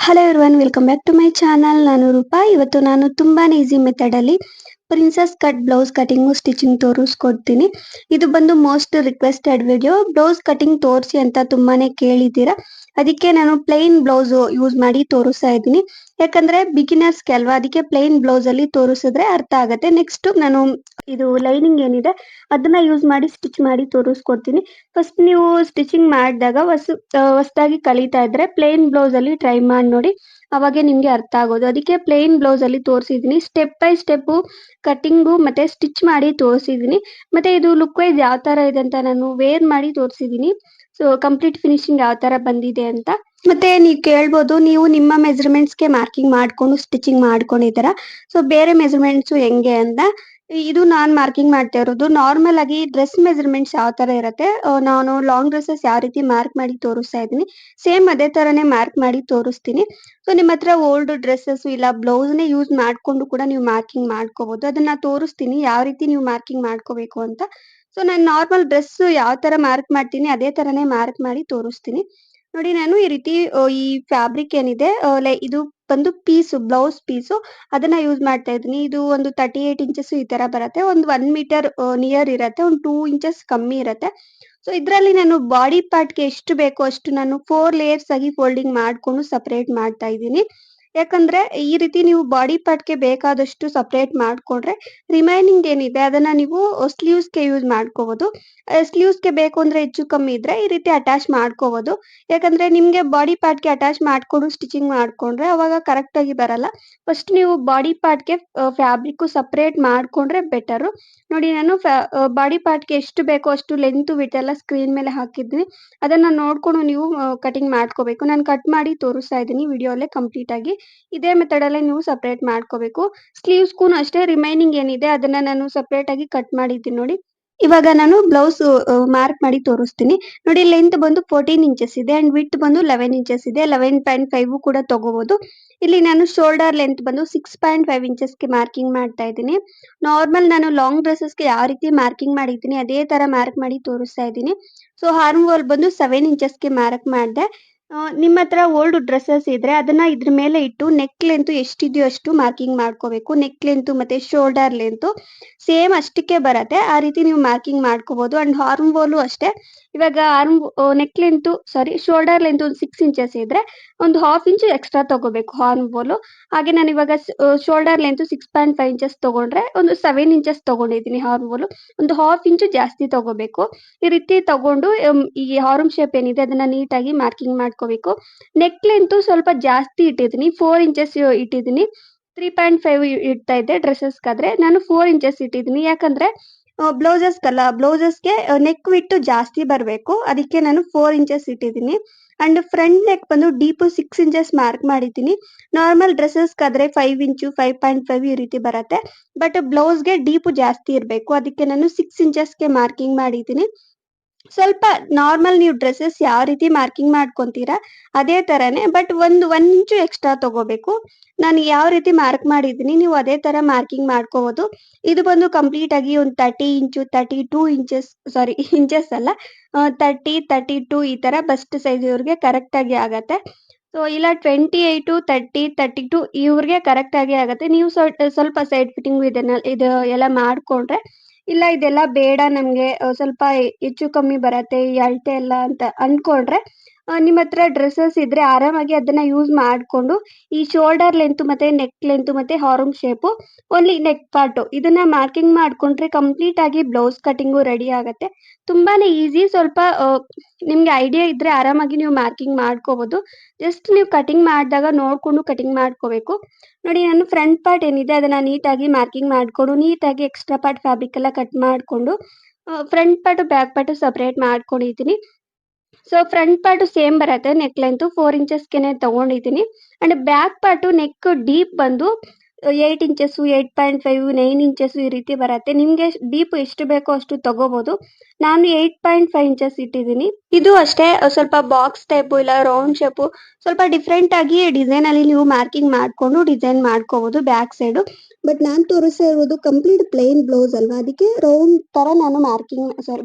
Hello everyone welcome back to my channel. ನಾನು ರೂಪಾ. ಇವತ್ತು ನಾನು ತುಂಬಾನೇ ಈಸಿ ಮೆಥಡ್ ಅಲ್ಲಿ princess cut blouse cutting stitching ತೋರಿಸ್ಕೊಡ್ತೀನಿ. ಇದು ಬಂದು most requested video. Blouse cutting ತೋರಿಸಿ ಅಂತ ತುಂಬಾನೇ ಕೇಳಿದ್ದೀರಾ. ಅದಕ್ಕೆ ನಾನು ಪ್ಲೇನ್ ಬ್ಲೌಸ್ ಯೂಸ್ ಮಾಡಿ ತೋರಿಸ್ತಾ ಇದ್ದೀನಿ. ಯಾಕಂದ್ರೆ ಬಿಗಿನರ್ಸ್ಗೆ ಅಲ್ವಾ, ಅದಕ್ಕೆ ಪ್ಲೇನ್ ಬ್ಲೌಸ್ ಅಲ್ಲಿ ತೋರಿಸಿದ್ರೆ ಅರ್ಥ ಆಗತ್ತೆ. ನೆಕ್ಸ್ಟ್ ನಾನು ಇದು ಲೈನಿಂಗ್ ಏನಿದೆ ಅದನ್ನ ಯೂಸ್ ಮಾಡಿ ಸ್ಟಿಚ್ ಮಾಡಿ ತೋರಿಸ್ಕೊಡ್ತೀನಿ. ಫಸ್ಟ್ ನೀವು ಸ್ಟಿಚಿಂಗ್ ಮಾಡಿದಾಗ ಹೊಸದಾಗಿ ಕಲಿತಾ ಇದ್ರೆ ಪ್ಲೇನ್ ಬ್ಲೌಸ್ ಅಲ್ಲಿ ಟ್ರೈ ಮಾಡಿ ನೋಡಿ, ಅವಾಗೆ ನಿಮ್ಗೆ ಅರ್ಥ ಆಗೋದು. ಅದಕ್ಕೆ ಪ್ಲೇನ್ ಬ್ಲೌಸ್ ಅಲ್ಲಿ ತೋರಿಸಿದೀನಿ. ಸ್ಟೆಪ್ ಬೈ ಸ್ಟೆಪ್ ಕಟಿಂಗು ಮತ್ತೆ ಸ್ಟಿಚ್ ಮಾಡಿ ತೋರಿಸಿದೀನಿ. ಮತ್ತೆ ಇದು ಲುಕ್ ವೈಸ್ ಯಾವ ತರ ಇದೆ ಅಂತ ನಾನು ವೇರ್ ಮಾಡಿ ತೋರಿಸಿದೀನಿ. ಸೊ ಕಂಪ್ಲೀಟ್ ಫಿನಿಶಿಂಗ್ ಯಾವ ತರ ಬಂದಿದೆ ಅಂತ. ಮತ್ತೆ ನೀವು ಕೇಳ್ಬೋದು, ನೀವು ನಿಮ್ಮ ಮೆಜರ್ಮೆಂಟ್ಸ್ಗೆ ಮಾರ್ಕಿಂಗ್ ಮಾಡ್ಕೊಂಡು ಸ್ಟಿಚಿಂಗ್ ಮಾಡ್ಕೊಂಡಿದ್ದೀರಾ, ಸೊ ಬೇರೆ ಮೆಜರ್ಮೆಂಟ್ಸ್ ಹೆಂಗೆ ಅಂತ. ಇದು ನಾನ್ ಮಾರ್ಕಿಂಗ್ ಮಾಡ್ತಾ ಇರೋದು. ನಾರ್ಮಲ್ ಆಗಿ ಡ್ರೆಸ್ ಮೆಜರ್ಮೆಂಟ್ಸ್ ಯಾವ ತರ ಇರುತ್ತೆ, ನಾನು ಲಾಂಗ್ ಡ್ರೆಸ್ಸಸ್ ಯಾವ ರೀತಿ ಮಾರ್ಕ್ ಮಾಡಿ ತೋರಿಸ್ತಾ ಇದ್ದೀನಿ, ಸೇಮ್ ಅದೇ ತರನೇ ಮಾರ್ಕ್ ಮಾಡಿ ತೋರಿಸ್ತೀನಿ. ಸೊ ನಿಮ್ಮ ಹತ್ರ ಓಲ್ಡ್ ಡ್ರೆಸ್ಸಸ್ ಇಲ್ಲ ಬ್ಲೌಸ್ನೇ ಯೂಸ್ ಮಾಡ್ಕೊಂಡು ಕೂಡ ನೀವು ಮಾರ್ಕಿಂಗ್ ಮಾಡ್ಕೋಬಹುದು. ಅದನ್ನ ತೋರಿಸ್ತೀನಿ ಯಾವ ರೀತಿ ನೀವು ಮಾರ್ಕಿಂಗ್ ಮಾಡ್ಕೋಬೇಕು ಅಂತ. ಸೊ ನಾನು ನಾರ್ಮಲ್ ಡ್ರೆಸ್ ಯಾವ ತರ ಮಾರ್ಕ್ ಮಾಡ್ತೀನಿ ಅದೇ ತರನೇ ಮಾರ್ಕ್ ಮಾಡಿ ತೋರಿಸ್ತೀನಿ. ನೋಡಿ, ನಾನು ಈ ರೀತಿ ಈ ಫ್ಯಾಬ್ರಿಕ್ ಏನಿದೆ, ಇದು ಬಂದು ಬ್ಲೌಸ್ ಪೀಸು, ಅದನ್ನ ಯೂಸ್ ಮಾಡ್ತಾ ಇದ್ದೀನಿ. ಇದು ಒಂದು 38 ಇಂಚಸ್ ಈ ತರ ಬರುತ್ತೆ. ಒಂದು 1 ಮೀಟರ್ ನಿಯರ್ ಇರುತ್ತೆ, ಒಂದು 2 ಇಂಚಸ್ ಕಮ್ಮಿ ಇರುತ್ತೆ. ಸೊ ಇದರಲ್ಲಿ ನಾನು ಬಾಡಿ ಪಾರ್ಟ್ಗೆ ಎಷ್ಟು ಬೇಕೋ ಅಷ್ಟು ನಾನು 4 ಲೇಯರ್ಸ್ ಆಗಿ ಫೋಲ್ಡಿಂಗ್ ಮಾಡ್ಕೊಂಡು ಸಪರೇಟ್ ಮಾಡ್ತಾ ಇದ್ದೀನಿ. ಯಾಕಂದ್ರೆ ಈ ರೀತಿ ನೀವು ಬಾಡಿ ಪಾರ್ಟ್ಗೆ ಬೇಕಾದಷ್ಟು ಸಪರೇಟ್ ಮಾಡ್ಕೊಂಡ್ರೆ ರಿಮೈನಿಂಗ್ ಏನಿದೆ ಅದನ್ನ ನೀವು ಸ್ಲೀವ್ಸ್ಗೆ ಯೂಸ್ ಮಾಡ್ಕೋಬಹುದು. ಸ್ಲೀವ್ಸ್ಗೆ ಬೇಕು ಅಂದ್ರೆ ಹೆಚ್ಚು ಕಮ್ಮಿ ಇದ್ರೆ ಈ ರೀತಿ ಅಟ್ಯಾಚ್ ಮಾಡ್ಕೋಬಹುದು. ಯಾಕಂದ್ರೆ ನಿಮ್ಗೆ ಬಾಡಿ ಪಾರ್ಟ್ಗೆ ಅಟ್ಯಾಚ್ ಮಾಡ್ಕೊಂಡು ಸ್ಟಿಚಿಂಗ್ ಮಾಡ್ಕೊಂಡ್ರೆ ಅವಾಗ ಕರೆಕ್ಟ್ ಆಗಿ ಬರಲ್ಲ. ಫಸ್ಟ್ ನೀವು ಬಾಡಿ ಪಾರ್ಟ್ಗೆ ಫ್ಯಾಬ್ರಿಕ್ ಸಪರೇಟ್ ಮಾಡ್ಕೊಂಡ್ರೆ ಬೆಟರು. ನೋಡಿ, ನಾನು ಬಾಡಿ ಪಾರ್ಟ್ಗೆ ಎಷ್ಟು ಬೇಕೋ ಅಷ್ಟು ಲೆಂತ್ ವಿಡ್ತ್ ಎಲ್ಲ ಸ್ಕ್ರೀನ್ ಮೇಲೆ ಹಾಕಿದ್ವಿ. ಅದನ್ನ ನೋಡ್ಕೊಂಡು ನೀವು ಕಟಿಂಗ್ ಮಾಡ್ಕೋಬೇಕು. ನಾನು ಕಟ್ ಮಾಡಿ ತೋರಿಸ್ತಾ ಇದ್ದೀನಿ ವಿಡಿಯೋ ಅಲ್ಲೇ ಕಂಪ್ಲೀಟ್ ಆಗಿ. ಇದೇ ಮೆಥಡ್ ಅಲ್ಲೇ ನೀವು ಸಪರೇಟ್ ಮಾಡ್ಕೋಬೇಕು. ಸ್ಲೀವ್ಸ್ಗೂ ಅಷ್ಟೇ ರಿಮೈನಿಂಗ್ ಏನಿದೆ ಅದನ್ನ ನಾನು ಸಪರೇಟ್ ಆಗಿ ಕಟ್ ಮಾಡಿದ್ದೀನಿ ನೋಡಿ. ಇವಾಗ ನಾನು ಬ್ಲೌಸ್ ಮಾರ್ಕ್ ಮಾಡಿ ತೋರಿಸ್ತೀನಿ. ನೋಡಿ, ಲೆಂತ್ ಬಂದು 14 ಇಂಚಸ್ ಇದೆ ಅಂಡ್ ವಿಡ್ತ್ ಬಂದು 11 ಇಂಚಸ್ ಇದೆ. 11.5 ಕೂಡ ತಗೋಬಹುದು. ಇಲ್ಲಿ ನಾನು ಶೋಲ್ಡರ್ ಲೆಂತ್ ಬಂದು 6.5 ಇಂಚಸ್ಗೆ ಮಾರ್ಕಿಂಗ್ ಮಾಡ್ತಾ ಇದ್ದೀನಿ. ನಾರ್ಮಲ್ ನಾನು ಲಾಂಗ್ ಡ್ರೆಸ್ಸಸ್ಗೆ ಯಾವ ರೀತಿ ಮಾರ್ಕಿಂಗ್ ಮಾಡಿದ್ದೀನಿ ಅದೇ ತರ ಮಾರ್ಕ್ ಮಾಡಿ ತೋರಿಸ್ತಾ ಇದ್ದೀನಿ. ಸೊ ಆರ್ಮ್ ಹೋಲ್ ಬಂದು 7 ಇಂಚಸ್ಗೆ ಮಾರ್ಕ್ ಮಾಡಿದೆ. ನಿಮ್ಮ ಹತ್ರ ಓಲ್ಡ್ ಡ್ರೆಸ್ಸಸ್ ಇದ್ರೆ ಅದನ್ನ ಇದ್ರ ಮೇಲೆ ಇಟ್ಟು ನೆಕ್ ಲೆಂತ್ ಎಷ್ಟಿದೆಯೋ ಅಷ್ಟು ಮಾರ್ಕಿಂಗ್ ಮಾಡ್ಕೋಬೇಕು. ನೆಕ್ ಲೆಂತ್ ಮತ್ತೆ ಶೋಲ್ಡರ್ ಲೆಂತ್ ಸೇಮ್ ಅಷ್ಟಕ್ಕೆ ಬರತ್ತೆ. ಆ ರೀತಿ ನೀವು ಮಾರ್ಕಿಂಗ್ ಮಾಡ್ಕೋಬಹುದು. ಅಂಡ್ ಆರ್ಮ್ ಹೋಲು ಅಷ್ಟೇ. ಇವಾಗ ನೆಕ್ ಲೆಂತ್ ಶೋಲ್ಡರ್ ಲೆಂತ್ ಒಂದು 6 ಇಂಚಸ್ ಇದ್ರೆ ಒಂದು ಹಾಫ್ ಇಂಚ್ ಎಕ್ಸ್ಟ್ರಾ ತಗೋಬೇಕು ಆರ್ಮ್ ಹೋಲು. ಹಾಗೆ ನಾನು ಇವಾಗ ಶೋಲ್ಡರ್ ಲೆಂತ್ 6.5 ಇಂಚಸ್ ತಗೊಂಡ್ರೆ ಒಂದು 7 ಇಂಚಸ್ ತಗೊಂಡಿದ್ದೀನಿ ಆರ್ಮ್ ಹೋಲು. ಒಂದು ಹಾಫ್ ಇಂಚ್ ಜಾಸ್ತಿ ತಗೋಬೇಕು. ಈ ರೀತಿ ತಗೊಂಡು ಈ ಹಾರ್ಮ್ ಶೇಪ್ ಏನಿದೆ ಅದನ್ನ ನೀಟಾಗಿ ಮಾರ್ಕಿಂಗ್ ಮಾಡ್ಕೋಬೇಕು. ನೆಕ್ ಲೆಂತ್ ಸ್ವಲ್ಪ ಜಾಸ್ತಿ ಇಟ್ಟಿದ್ದೀನಿ, 4 ಇಂಚಸ್ ಇಟ್ಟಿದ್ದೀನಿ. 3.5 ಇಡ್ತಾ ಇದ್ದೆ ಡ್ರೆಸ್ಸಸ್ಗಾದ್ರೆ, ನಾನು 4 ಇಂಚಸ್ ಇಟ್ಟಿದ್ದೀನಿ. ಯಾಕಂದ್ರೆ ಬ್ಲೌಸಸ್ಗೆ ನೆಕ್ ವಿಡ್ತ್ ಜಾಸ್ತಿ ಬರಬೇಕು, ಅದಕ್ಕೆ ನಾನು 4 ಇಂಚಸ್ ಇಟ್ಟಿದ್ದೀನಿ. ಅಂಡ್ ಫ್ರಂಟ್ ನೆಕ್ ಬಂದು ಡೀಪ್ 6 ಇಂಚಸ್ ಮಾರ್ಕ್ ಮಾಡಿದ್ದೀನಿ. ನಾರ್ಮಲ್ ಡ್ರೆಸ್ಸಸ್ಗಾದ್ರೆ 5 ಇಂಚು 5.5 ಈ ರೀತಿ ಬರುತ್ತೆ. ಬಟ್ ಬ್ಲೌಸ್ಗೆ ಡೀಪ್ ಜಾಸ್ತಿ ಇರಬೇಕು, ಅದಕ್ಕೆ ನಾನು 6 ಇಂಚಸ್ಗೆ ಮಾರ್ಕಿಂಗ್ ಮಾಡಿದ್ದೀನಿ. ಸ್ವಲ್ಪ ನಾರ್ಮಲ್ ನೀವು ಡ್ರೆಸ್ಸಸ್ ಯಾವ ರೀತಿ ಮಾರ್ಕಿಂಗ್ ಮಾಡ್ಕೊಂತೀರಾ ಅದೇ ತರನೇ, ಬಟ್ ಒಂದು 1 ಇಂಚು ಎಕ್ಸ್ಟ್ರಾ ತಗೋಬೇಕು. ನಾನು ಯಾವ ರೀತಿ ಮಾರ್ಕ್ ಮಾಡಿದ್ದೀನಿ ನೀವು ಅದೇ ತರ ಮಾರ್ಕಿಂಗ್ ಮಾಡ್ಕೋಬಹುದು. ಇದು ಬಂದು ಕಂಪ್ಲೀಟ್ ಆಗಿ ಒಂದು 30 ಇಂಚು 32 ಇಂಚಸ್ ಇಂಚಸ್ ಅಲ್ಲ, 30 32 ಈ ತರ ಬಸ್ಟ್ ಸೈಜ್ ಇವ್ರಿಗೆ ಕರೆಕ್ಟ್ ಆಗಿ ಆಗತ್ತೆ. ಸೊ ಇಲ್ಲ 28 30 32 ಇವ್ರಿಗೆ ಕರೆಕ್ಟ್ ಆಗಿ ಆಗತ್ತೆ. ನೀವು ಸ್ವಲ್ಪ ಸೈಡ್ ಫಿಟ್ಟಿಂಗ್ ಇದು ಎಲ್ಲ ಮಾಡ್ಕೊಂಡ್ರೆ, ಇಲ್ಲ ಇದೆಲ್ಲ ಬೇಡ ನಮ್ಗೆ ಸ್ವಲ್ಪ ಹೆಚ್ಚು ಕಮ್ಮಿ ಬರತ್ತೆ ಈ ಅಳತೆ ಎಲ್ಲ ಅಂತ ಅನ್ಕೊಂಡ್ರೆ, ನಿಮ್ಮ ಹತ್ರ ಡ್ರೆಸ್ಸಸ್ ಇದ್ರೆ ಆರಾಮಾಗಿ ಅದನ್ನ ಯೂಸ್ ಮಾಡ್ಕೊಂಡು ಈ ಶೋಲ್ಡರ್ ಲೆಂತ್ ಮತ್ತೆ ನೆಕ್ ಲೆಂತ್ ಮತ್ತೆ harm shape only neck part ಇದನ್ನ ಮಾರ್ಕಿಂಗ್ ಮಾಡ್ಕೊಂಡ್ರೆ ಕಂಪ್ಲೀಟ್ ಆಗಿ ಬ್ಲೌಸ್ ಕಟಿಂಗು ರೆಡಿ ಆಗತ್ತೆ. ತುಂಬಾನೇ ಈಸಿ. ಸ್ವಲ್ಪ ನಿಮ್ಗೆ ಐಡಿಯಾ ಇದ್ರೆ ಆರಾಮಾಗಿ ನೀವು ಮಾರ್ಕಿಂಗ್ ಮಾಡ್ಕೋಬಹುದು. ಜಸ್ಟ್ ನೀವು ಕಟಿಂಗ್ ಮಾಡಿದಾಗ ನೋಡ್ಕೊಂಡು ಕಟಿಂಗ್ ಮಾಡ್ಕೋಬೇಕು. ನೋಡಿ, ನಾನು ಫ್ರಂಟ್ ಪಾರ್ಟ್ ಏನಿದೆ ಅದನ್ನ ನೀಟಾಗಿ ಮಾರ್ಕಿಂಗ್ ಮಾಡ್ಕೊಂಡು ನೀಟಾಗಿ ಎಕ್ಸ್ಟ್ರಾ ಪಾರ್ಟ್ ಫ್ಯಾಬ್ರಿಕ್ ಎಲ್ಲ ಕಟ್ ಮಾಡ್ಕೊಂಡು front part back part separate ಮಾಡ್ಕೊಂಡಿದ್ದೀನಿ. ಸೊ ಫ್ರಂಟ್ ಪಾರ್ಟ್ ಸೇಮ್ ಬರುತ್ತೆ. ನೆಕ್ ಲೆಂತ್ 4 ಇಂಚಸ್ಗೆನೆ ತಗೊಂಡಿದ್ದೀನಿ. And back part neck deep ಬಂದು 8 ಇಂಚಸ್ 8.5 9 ಇಂಚಸ್ ಈ ರೀತಿ ಬರುತ್ತೆ. ನಿಮ್ಗೆ ಡೀಪ್ ಎಷ್ಟು ಬೇಕೋ ಅಷ್ಟು ತಗೋಬಹುದು. ನಾನು 8.5 ಇಂಚಸ್ ಇಟ್ಟಿದ್ದೀನಿ. ಇದು ಅಷ್ಟೇ, ಸ್ವಲ್ಪ ಬಾಕ್ಸ್ ಟೈಪ್ ಇಲ್ಲ ರೌಂಡ್ ಶೇಪ್ ಸ್ವಲ್ಪ ಡಿಫ್ರೆಂಟ್ ಆಗಿ ಡಿಸೈನ್ ಅಲ್ಲಿ ನೀವು ಮಾರ್ಕಿಂಗ್ ಮಾಡ್ಕೊಂಡು ಡಿಸೈನ್ ಮಾಡ್ಕೋಬಹುದು ಬ್ಯಾಕ್ ಸೈಡ್. ಬಟ್ ನಾನು ತೋರಿಸ್ತಾ ಇರೋದು ಕಂಪ್ಲೀಟ್ ಪ್ಲೇನ್ ಬ್ಲೌಸ್ ಅಲ್ವಾ, ಅದಕ್ಕೆ ರೌಂಡ್ ತರ ನಾನು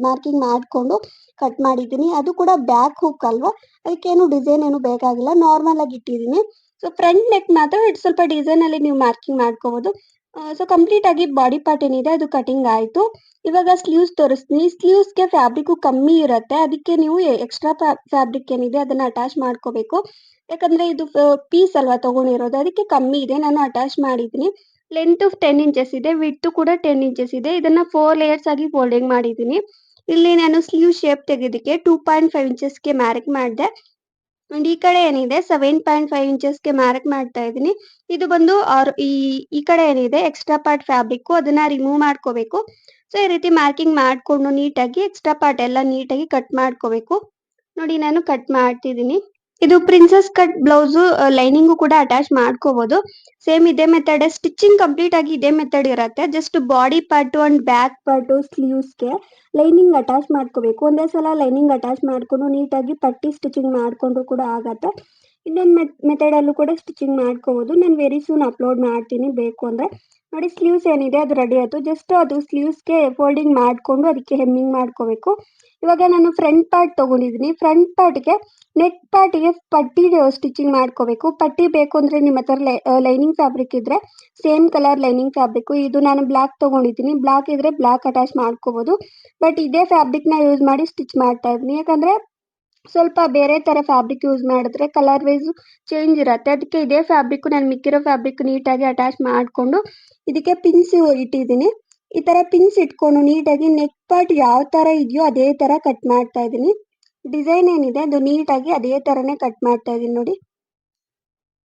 ಮಾರ್ಕಿಂಗ್ ಮಾಡ್ಕೊಂಡು ಕಟ್ ಮಾಡಿದ್ದೀನಿ. ಅದು ಕೂಡ ಬ್ಯಾಕ್ ಹುಕ್ ಅಲ್ವಾ, ಅದಕ್ಕೇನು ಡಿಸೈನ್ ಏನು ಬೇಕಾಗಿಲ್ಲ, ನಾರ್ಮಲ್ ಆಗಿ ಇಟ್ಟಿದ್ದೀನಿ. ಸೊ ಫ್ರಂಟ್ ನೆಕ್ ಮಾತ್ರ ಸ್ವಲ್ಪ ಡಿಸೈನ್ ಅಲ್ಲಿ ನೀವು ಮಾರ್ಕಿಂಗ್ ಮಾಡ್ಕೋಬಹುದು. ಸೊ ಕಂಪ್ಲೀಟ್ ಆಗಿ ಬಾಡಿ ಪಾರ್ಟ್ ಏನಿದೆ ಅದು ಕಟಿಂಗ್ ಆಯ್ತು. ಇವಾಗ ಸ್ಲೀವ್ಸ್ ತೋರಿಸ್ತೀನಿ. ಸ್ಲೀವ್ಸ್ಗೆ ಫ್ಯಾಬ್ರಿಕ್ ಕಮ್ಮಿ ಇರುತ್ತೆ, ಅದಕ್ಕೆ ನೀವು ಎಕ್ಸ್ಟ್ರಾ ಫ್ಯಾಬ್ರಿಕ್ ಏನಿದೆ ಅದನ್ನ ಅಟ್ಯಾಚ್ ಮಾಡ್ಕೋಬೇಕು. ಯಾಕಂದ್ರೆ ಇದು ಪೀಸ್ ಅಲ್ವಾ ತಗೊಂಡಿರೋದು, ಅದಕ್ಕೆ ಕಮ್ಮಿ ಇದೆ. ನಾನು ಅಟ್ಯಾಚ್ ಮಾಡಿದ್ದೀನಿ. ಲೆಂತ್ 10 ಇಂಚಸ್ ಇದೆ, ವಿಡ್ತ್ ಕೂಡ 10 ಇಂಚಸ್ ಇದೆ. ಇದನ್ನ 4 ಲೇಯರ್ಸ್ ಆಗಿ ಫೋಲ್ಡಿಂಗ್ ಮಾಡಿದ್ದೀನಿ. ಇಲ್ಲಿ ನಾನು ಸ್ಲೀವ್ ಶೇಪ್ ತೆಗೆದಕ್ಕೆ 2.5 ಇಂಚಸ್ಗೆ ಮಾರ್ಕ್ ಮಾಡಿದೆ. ಅಂಡ್ ಈ ಕಡೆ ಏನಿದೆ 7.5 ಇಂಚಸ್ಗೆ ಮಾರ್ಕ್ ಮಾಡ್ತಾ ಇದ್ದೀನಿ. ಇದು ಬಂದು ಈ ಕಡೆ ಏನಿದೆ ಎಕ್ಸ್ಟ್ರಾ ಪಾರ್ಟ್ ಫ್ಯಾಬ್ರಿಕ್ ಅದನ್ನ ರಿಮೂವ್ ಮಾಡ್ಕೋಬೇಕು. ಸೊ ಈ ರೀತಿ ಮಾರ್ಕಿಂಗ್ ಮಾಡ್ಕೊಂಡು ನೀಟಾಗಿ ಎಕ್ಸ್ಟ್ರಾ ಪಾರ್ಟ್ ಎಲ್ಲ ನೀಟಾಗಿ ಕಟ್ ಮಾಡ್ಕೋಬೇಕು. ನೋಡಿ ನಾನು ಕಟ್ ಮಾಡ್ತಿದ್ದೀನಿ. ಇದು ಪ್ರಿನ್ಸೆಸ್ ಕಟ್ ಬ್ಲೌಸ್ ಲೈನಿಂಗು ಕೂಡ ಅಟ್ಯಾಚ್ ಮಾಡ್ಕೋಬಹುದು. ಸೇಮ್ ಇದೇ ಮೆಥಡ್, ಸ್ಟಿಚಿಂಗ್ ಕಂಪ್ಲೀಟ್ ಆಗಿ ಇದೇ ಮೆಥಡ್ ಇರುತ್ತೆ. Just body part and back part ಸ್ಲೀವ್ಸ್ಗೆ ಲೈನಿಂಗ್ ಅಟ್ಯಾಚ್ ಮಾಡ್ಕೋಬೇಕು. ಒಂದೇ ಸಲ ಲೈನಿಂಗ್ ಅಟ್ಯಾಚ್ ಮಾಡ್ಕೊಂಡು ನೀಟಾಗಿ ಪಟ್ಟಿ ಸ್ಟಿಚಿಂಗ್ ಮಾಡ್ಕೊಂಡ್ರು ಕೂಡ ಆಗತ್ತೆ. ಇನ್ನೊಂದು ಮೆಥಡ್ ಅಲ್ಲೂ ಕೂಡ ಸ್ಟಿಚಿಂಗ್ ಮಾಡ್ಕೋಬಹುದು. ನಾನು ವೆರಿ ಸೂನ್ ಅಪ್ಲೋಡ್ ಮಾಡ್ತೀನಿ ಬೇಕು ಅಂದ್ರೆ. ನೋಡಿ ಸ್ಲೀವ್ಸ್ ಏನಿದೆ ಅದು ರೆಡಿ ಆಯ್ತು. ಜಸ್ಟ್ ಅದು ಸ್ಲೀವ್ಸ್ಗೆ ಫೋಲ್ಡಿಂಗ್ ಮಾಡ್ಕೊಂಡು ಅದಕ್ಕೆ ಹೆಮ್ಮಿಂಗ್ ಮಾಡ್ಕೋಬೇಕು. ಇವಾಗ ನಾನು ಫ್ರಂಟ್ ಪಾರ್ಟ್ ತಗೊಂಡಿದ್ದೀನಿ. ಫ್ರಂಟ್ ಪಾರ್ಟ್ಗೆ ನೆಕ್ ಪಾರ್ಟ್ಗೆ ಪಟ್ಟಿ ಸ್ಟಿಚಿಂಗ್ ಮಾಡ್ಕೋಬೇಕು. ಪಟ್ಟಿ ಬೇಕು ಅಂದ್ರೆ ನಿಮ್ಮ ಹತ್ರ ಲೈನಿಂಗ್ ಫ್ಯಾಬ್ರಿಕ್ ಇದ್ರೆ ಸೇಮ್ ಕಲರ್ ಲೈನಿಂಗ್ ಫ್ಯಾಬ್ರಿಕ್, ಇದು ನಾನು ಬ್ಲಾಕ್ ತಗೊಂಡಿದ್ದೀನಿ. ಬ್ಲಾಕ್ ಇದ್ರೆ ಬ್ಲಾಕ್ ಅಟ್ಯಾಚ್ ಮಾಡ್ಕೋಬಹುದು. ಬಟ್ ಇದೇ ಫ್ಯಾಬ್ರಿಕ್ ನ ಯೂಸ್ ಮಾಡಿ ಸ್ಟಿಚ್ ಮಾಡ್ತಾ ಇದ್ದೀನಿ. ಯಾಕಂದ್ರೆ ಸ್ವಲ್ಪ ಬೇರೆ ತರ ಫ್ಯಾಬ್ರಿಕ್ ಯೂಸ್ ಮಾಡಿದ್ರೆ ಕಲರ್ ವೈಸ್ ಚೇಂಜ್ ಇರುತ್ತೆ. ಅದಕ್ಕೆ ಇದೇ ಫ್ಯಾಬ್ರಿಕ್ ನಾನು ಮಿಕ್ಕಿರೋ ಫ್ಯಾಬ್ರಿಕ್ ನೀಟಾಗಿ ಅಟ್ಯಾಚ್ ಮಾಡ್ಕೊಂಡು ಇದಕ್ಕೆ ಪಿನ್ಸ್ ಇಟ್ಟಿದ್ದೀನಿ. ಈ ತರ ಪಿನ್ಸ್ ಇಟ್ಕೊಂಡು ನೀಟಾಗಿ ನೆಕ್ ಪಾರ್ಟ್ ಯಾವ ತರ ಇದೆಯೋ ಅದೇ ತರ ಕಟ್ ಮಾಡ್ತಾ ಇದ್ದೀನಿ. ಡಿಸೈನ್ ಏನಿದೆ ಅದು ನೀಟಾಗಿ ಅದೇ ತರನೇ ಕಟ್ ಮಾಡ್ತಾ ಇದ್ದೀನಿ.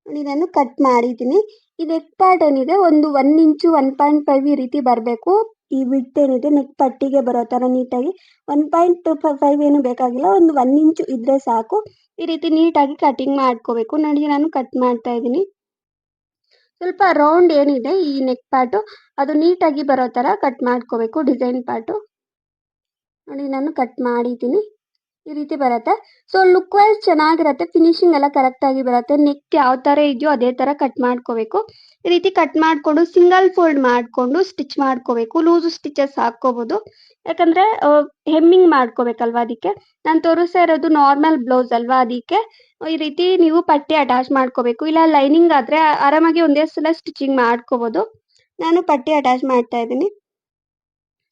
ನೋಡಿ ನಾನು ಕಟ್ ಮಾಡಿದ್ದೀನಿ. ಈ ನೆಕ್ ಪಾರ್ಟ್ ಏನಿದೆ ಒಂದು 1 ಇಂಚು 1.5 ಈ ರೀತಿ ಬರಬೇಕು. ಈ ವಿಡ್ತ್ ಏನಿದೆ ನೆಕ್ ಪಟ್ಟಿಗೆ ಬರೋ ತರ ನೀಟಾಗಿ 1.5 ಏನು ಬೇಕಾಗಿಲ್ಲ, ಒಂದು 1 ಇಂಚು ಇದ್ರೆ ಸಾಕು. ಈ ರೀತಿ ನೀಟಾಗಿ ಕಟಿಂಗ್ ಮಾಡ್ಕೋಬೇಕು. ನೋಡಿ ನಾನು ಕಟ್ ಮಾಡ್ತಾ ಇದ್ದೀನಿ. ಸ್ವಲ್ಪ ರೌಂಡ್ ಏನಿದೆ ಈ ನೆಕ್ ಪಾರ್ಟು ಅದು ನೀಟಾಗಿ ಬರೋ ತರ ಕಟ್ ಮಾಡ್ಕೋಬೇಕು. ಡಿಸೈನ್ ಪಾರ್ಟು ನೋಡಿ ನಾನು ಕಟ್ ಮಾಡಿದ್ದೀನಿ. ಈ ರೀತಿ ಬರುತ್ತೆ. ಸೊ ಲುಕ್ ವೈಸ್ ಚೆನ್ನಾಗಿರುತ್ತೆ, ಫಿನಿಶಿಂಗ್ ಎಲ್ಲ ಕರೆಕ್ಟ್ ಆಗಿ ಬರುತ್ತೆ. ನೆಕ್ ಯಾವ ತರ ಇದೆಯೋ ಅದೇ ತರ ಕಟ್ ಮಾಡ್ಕೋಬೇಕು. ಈ ರೀತಿ ಕಟ್ ಮಾಡ್ಕೊಂಡು ಸಿಂಗಲ್ ಫೋಲ್ಡ್ ಮಾಡ್ಕೊಂಡು ಸ್ಟಿಚ್ ಮಾಡ್ಕೋಬೇಕು. ಲೂಸ್ ಸ್ಟಿಚಸ್ ಹಾಕೋಬಹುದು, ಯಾಕಂದ್ರೆ ಹೆಮ್ಮಿಂಗ್ ಮಾಡ್ಕೋಬೇಕಲ್ವಾ. ಅದಕ್ಕೆ ನಾನು ತೋರಿಸ್ತಾ ಇರೋದು ನಾರ್ಮಲ್ ಬ್ಲೌಸ್ ಅಲ್ವಾ, ಅದಕ್ಕೆ ಈ ರೀತಿ ನೀವು ಪಟ್ಟಿ ಅಟ್ಯಾಚ್ ಮಾಡ್ಕೋಬೇಕು. ಇಲ್ಲ ಲೈನಿಂಗ್ ಆದ್ರೆ ಆರಾಮಾಗಿ ಒಂದೇ ಸಲ ಸ್ಟಿಚಿಂಗ್ ಮಾಡ್ಕೋಬಹುದು. ನಾನು ಪಟ್ಟಿ ಅಟ್ಯಾಚ್ ಮಾಡ್ತಾ ಇದ್ದೀನಿ.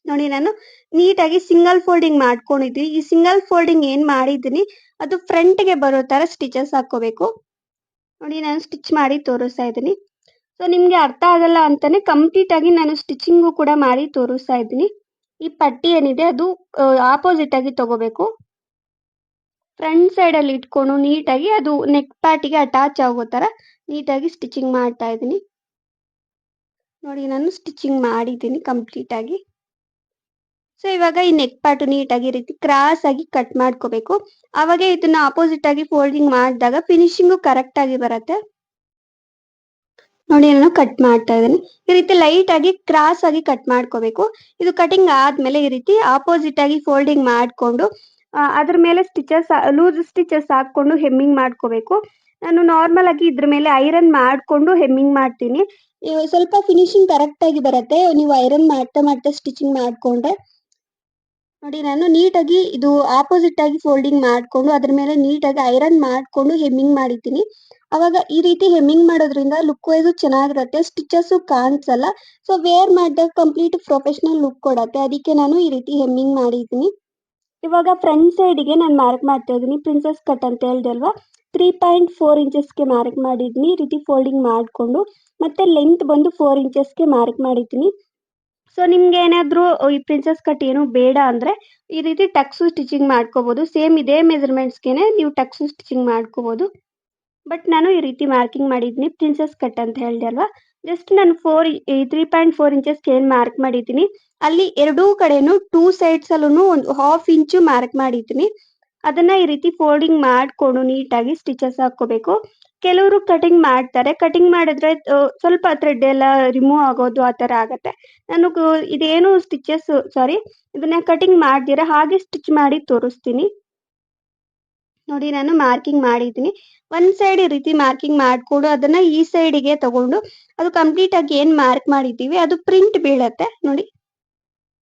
ನೋಡಿ ನಾನು ನೀಟಾಗಿ ಸಿಂಗಲ್ ಫೋಲ್ಡಿಂಗ್ ಮಾಡ್ಕೊಂಡಿದ್ದೀನಿ. ಈ ಸಿಂಗಲ್ ಫೋಲ್ಡಿಂಗ್ ಏನ್ ಮಾಡಿದ್ದೀನಿ ಅದು ಫ್ರಂಟ್ಗೆ ಬರೋ ತರ ಸ್ಟಿಚಸ್ ಹಾಕೋಬೇಕು. ನೋಡಿ ನಾನು ಸ್ಟಿಚ್ ಮಾಡಿ ತೋರಿಸ್ತಾ ಇದ್ದೀನಿ. ಸೊ ನಿಮ್ಗೆ ಅರ್ಥ ಆಗಲ್ಲ ಅಂತಾನೆ ಕಂಪ್ಲೀಟ್ ಆಗಿ ನಾನು ಸ್ಟಿಚಿಂಗು ಕೂಡ ಮಾಡಿ ತೋರಿಸ್ತಾ ಇದ್ದೀನಿ. ಈ ಪಟ್ಟಿ ಏನಿದೆ ಅದು ಆಪೋಸಿಟ್ ಆಗಿ ತಗೋಬೇಕು. ಫ್ರಂಟ್ ಸೈಡ್ ಅಲ್ಲಿ ಇಟ್ಕೊಂಡು ನೀಟಾಗಿ ಅದು ನೆಕ್ ಪಾರ್ಟಿಗೆ ಅಟ್ಯಾಚ್ ಆಗೋ ತರ ನೀಟಾಗಿ ಸ್ಟಿಚಿಂಗ್ ಮಾಡ್ತಾ ಇದ್ದೀನಿ. ನೋಡಿ ನಾನು ಸ್ಟಿಚಿಂಗ್ ಮಾಡಿದ್ದೀನಿ ಕಂಪ್ಲೀಟ್ ಆಗಿ. ಸೊ ಇವಾಗ ಈ ನೆಕ್ ಪಾರ್ಟ್ ನೀಟಾಗಿ ಈ ರೀತಿ ಕ್ರಾಸ್ ಆಗಿ ಕಟ್ ಮಾಡ್ಕೋಬೇಕು. ಅವಾಗ ಇದನ್ನ ಆಪೋಸಿಟ್ ಆಗಿ ಫೋಲ್ಡಿಂಗ್ ಮಾಡಿದಾಗ ಫಿನಿಶಿಂಗು ಕರೆಕ್ಟ್ ಆಗಿ ಬರುತ್ತೆ. ನೋಡಿ ನಾನು ಕಟ್ ಮಾಡ್ತಾ ಇದ್ದೀನಿ. ಈ ರೀತಿ ಲೈಟ್ ಆಗಿ ಕ್ರಾಸ್ ಆಗಿ ಕಟ್ ಮಾಡ್ಕೋಬೇಕು. ಇದು ಕಟಿಂಗ್ ಆದ್ಮೇಲೆ ಈ ರೀತಿ ಆಪೋಸಿಟ್ ಆಗಿ ಫೋಲ್ಡಿಂಗ್ ಮಾಡ್ಕೊಂಡು ಅದ್ರ ಮೇಲೆ ಸ್ಟಿಚಸ್ ಲೂಸ್ ಸ್ಟಿಚಸ್ ಹಾಕೊಂಡು ಹೆಮ್ಮಿಂಗ್ ಮಾಡ್ಕೋಬೇಕು. ನಾನು ನಾರ್ಮಲ್ ಆಗಿ ಇದ್ರ ಮೇಲೆ ಐರನ್ ಮಾಡ್ಕೊಂಡು ಹೆಮ್ಮಿಂಗ್ ಮಾಡ್ತೀನಿ. ಸ್ವಲ್ಪ ಫಿನಿಶಿಂಗ್ ಕರೆಕ್ಟ್ ಆಗಿ ಬರುತ್ತೆ ನೀವು ಐರನ್ ಮಾಡ್ತಾ ಮಾಡ್ತಾ ಸ್ಟಿಚಿಂಗ್ ಮಾಡ್ಕೊಂಡ್ರೆ. ನೋಡಿ ನಾನು ನೀಟಾಗಿ ಇದು ಆಪೋಸಿಟ್ ಆಗಿ ಫೋಲ್ಡಿಂಗ್ ಮಾಡ್ಕೊಂಡು ಅದ್ರ ಮೇಲೆ ನೀಟಾಗಿ ಐರನ್ ಮಾಡ್ಕೊಂಡು ಹೆಮ್ಮಿಂಗ್ ಮಾಡಿದ್ದೀನಿ. ಅವಾಗ ಈ ರೀತಿ ಹೆಮ್ಮಿಂಗ್ ಮಾಡೋದ್ರಿಂದ ಲುಕ್ ವೈಸ್ ಚೆನ್ನಾಗಿರುತ್ತೆ, ಸ್ಟಿಚಸ್ ಕಾಣಿಸಲ್ಲ. ಸೊ ವೇರ್ ಮಾಡಿದಾಗ ಕಂಪ್ಲೀಟ್ ಪ್ರೊಫೆಷನಲ್ ಲುಕ್ ಕೊಡುತ್ತೆ. ಅದಕ್ಕೆ ನಾನು ಈ ರೀತಿ ಹೆಮ್ಮಿಂಗ್ ಮಾಡಿದ್ದೀನಿ. ಇವಾಗ ಫ್ರಂಟ್ ಸೈಡ್ಗೆ ನಾನು ಮಾರ್ಕ್ ಮಾಡ್ತಾ ಇದ್ದೀನಿ. ಪ್ರಿನ್ಸೆಸ್ ಕಟ್ ಅಂತ ಹೇಳ್ದೆ ಅಲ್ವಾ, 3.4 ಇಂಚಸ್ಗೆ ಮಾರ್ಕ್ ಮಾಡಿದ್ದೀನಿ. ಈ ರೀತಿ ಫೋಲ್ಡಿಂಗ್ ಮಾಡಿಕೊಂಡು ಮತ್ತೆ ಲೆಂತ್ ಬಂದು 4 ಇಂಚಸ್ಗೆ ಮಾರ್ಕ್ ಮಾಡಿದ್ದೀನಿ. ಸೊ ನಿಮ್ಗೆ ಏನಾದ್ರು ಈ ಪ್ರಿನ್ಸೆಸ್ ಕಟ್ ಏನು ಬೇಡ ಅಂದ್ರೆ ಈ ರೀತಿ ಟಕ್ಸು ಸ್ಟಿಚಿಂಗ್ ಮಾಡ್ಕೋಬಹುದು. ಸೇಮ್ ಇದೇ ಮೆಜರ್ಮೆಂಟ್ಸ್ಗೆನೆ ನೀವು ಟಕ್ಸು ಸ್ಟಿಚಿಂಗ್ ಮಾಡ್ಕೋಬಹುದು. ಬಟ್ ನಾನು ಈ ರೀತಿ ಮಾರ್ಕಿಂಗ್ ಮಾಡಿದ್ದೀನಿ ಪ್ರಿನ್ಸೆಸ್ ಕಟ್ ಅಂತ ಹೇಳ್ದೆ ಅಲ್ವಾ. ಜಸ್ಟ್ ನಾನು 3.4 ಇಂಚಸ್ಗೆ ಏನ್ ಮಾರ್ಕ್ ಮಾಡಿದ್ದೀನಿ ಅಲ್ಲಿ ಎರಡೂ ಕಡೆನೂ 2 ಸೈಡ್ಸ್ ಅಲ್ಲೂ ಒಂದು 1/2 ಇಂಚು ಮಾರ್ಕ್ ಮಾಡಿದ್ದೀನಿ. ಅದನ್ನ ಈ ರೀತಿ ಫೋಲ್ಡಿಂಗ್ ಮಾಡ್ಕೊಂಡು ನೀಟಾಗಿ ಸ್ಟಿಚಸ್ ಹಾಕೋಬೇಕು. ಕೆಲವರು ಕಟಿಂಗ್ ಮಾಡ್ತಾರೆ, ಕಟಿಂಗ್ ಮಾಡಿದ್ರೆ ಸ್ವಲ್ಪ ಥ್ರೆಡ್ ಎಲ್ಲ ರಿಮೂವ್ ಆಗೋದು ಆ ತರ ಆಗತ್ತೆ. ನಾನು ಇದೇನು ಸ್ಟಿಚಸ್ ಇದನ್ನ ಕಟಿಂಗ್ ಮಾಡ್ದಿರಾ ಹಾಗೆ ಸ್ಟಿಚ್ ಮಾಡಿ ತೋರಿಸ್ತೀನಿ. ನೋಡಿ ನಾನು ಮಾರ್ಕಿಂಗ್ ಮಾಡಿದ್ದೀನಿ. ಒಂದ್ ಸೈಡ್ ಈ ರೀತಿ ಮಾರ್ಕಿಂಗ್ ಮಾಡ್ಕೊಂಡು ಅದನ್ನ ಈ ಸೈಡ್ಗೆ ತಗೊಂಡು ಅದು ಕಂಪ್ಲೀಟ್ ಆಗಿ ಏನ್ ಮಾರ್ಕ್ ಮಾಡಿದ್ದೀವಿ ಅದು ಪ್ರಿಂಟ್ ಬೀಳತ್ತೆ. ನೋಡಿ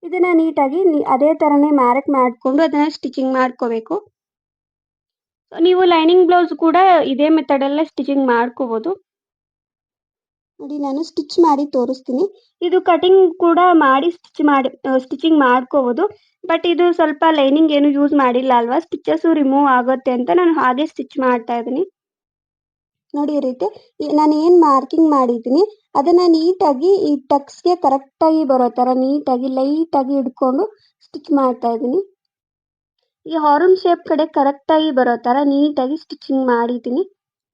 ಇದನ್ನ ನೀಟಾಗಿ ಅದೇ ತರನೇ ಮಾರ್ಕ್ ಮಾಡ್ಕೊಂಡು ಅದನ್ನ ಸ್ಟಿಚಿಂಗ್ ಮಾಡ್ಕೋಬೇಕು. ನೀವು ಲೈನಿಂಗ್ ಬ್ಲೌಸ್ ಕೂಡ ಇದೇ ಮೆಥಡ್ ಅಲ್ಲೇ ಸ್ಟಿಚಿಂಗ್ ಮಾಡ್ಕೋಬಹುದು. ನೋಡಿ ನಾನು ಸ್ಟಿಚ್ ಮಾಡಿ ತೋರಿಸ್ತೀನಿ. ಇದು ಕಟಿಂಗ್ ಕೂಡ ಮಾಡಿ ಸ್ಟಿಚಿಂಗ್ ಮಾಡ್ಕೋಬಹುದು. ಬಟ್ ಇದು ಸ್ವಲ್ಪ ಲೈನಿಂಗ್ ಏನು ಯೂಸ್ ಮಾಡಿಲ್ಲ ಅಲ್ವಾ, ಸ್ಟಿಚಸ್ ರಿಮೂವ್ ಆಗುತ್ತೆ ಅಂತ ನಾನು ಹಾಗೆ ಸ್ಟಿಚ್ ಮಾಡ್ತಾ ಇದ್ದೀನಿ. ನೋಡಿ ಈ ರೀತಿ ನಾನು ಏನು ಮಾರ್ಕಿಂಗ್ ಮಾಡಿದ್ದೀನಿ ಅದನ್ನ ನೀಟಾಗಿ ಈ ಟಕ್ಸ್ಗೆ ಕರೆಕ್ಟಾಗಿ ಬರೋ ಥರ ನೀಟಾಗಿ ಲೈಟಾಗಿ ಹಿಡ್ಕೊಂಡು ಸ್ಟಿಚ್ ಮಾಡ್ತಾ ಇದ್ದೀನಿ. ಈ ಹಾರ್ನ್ ಶೇಪ್ ಕಡೆ ಕರೆಕ್ಟಾಗಿ ಬರೋ ಥರ ನೀಟಾಗಿ ಸ್ಟಿಚಿಂಗ್ ಮಾಡಿದ್ದೀನಿ.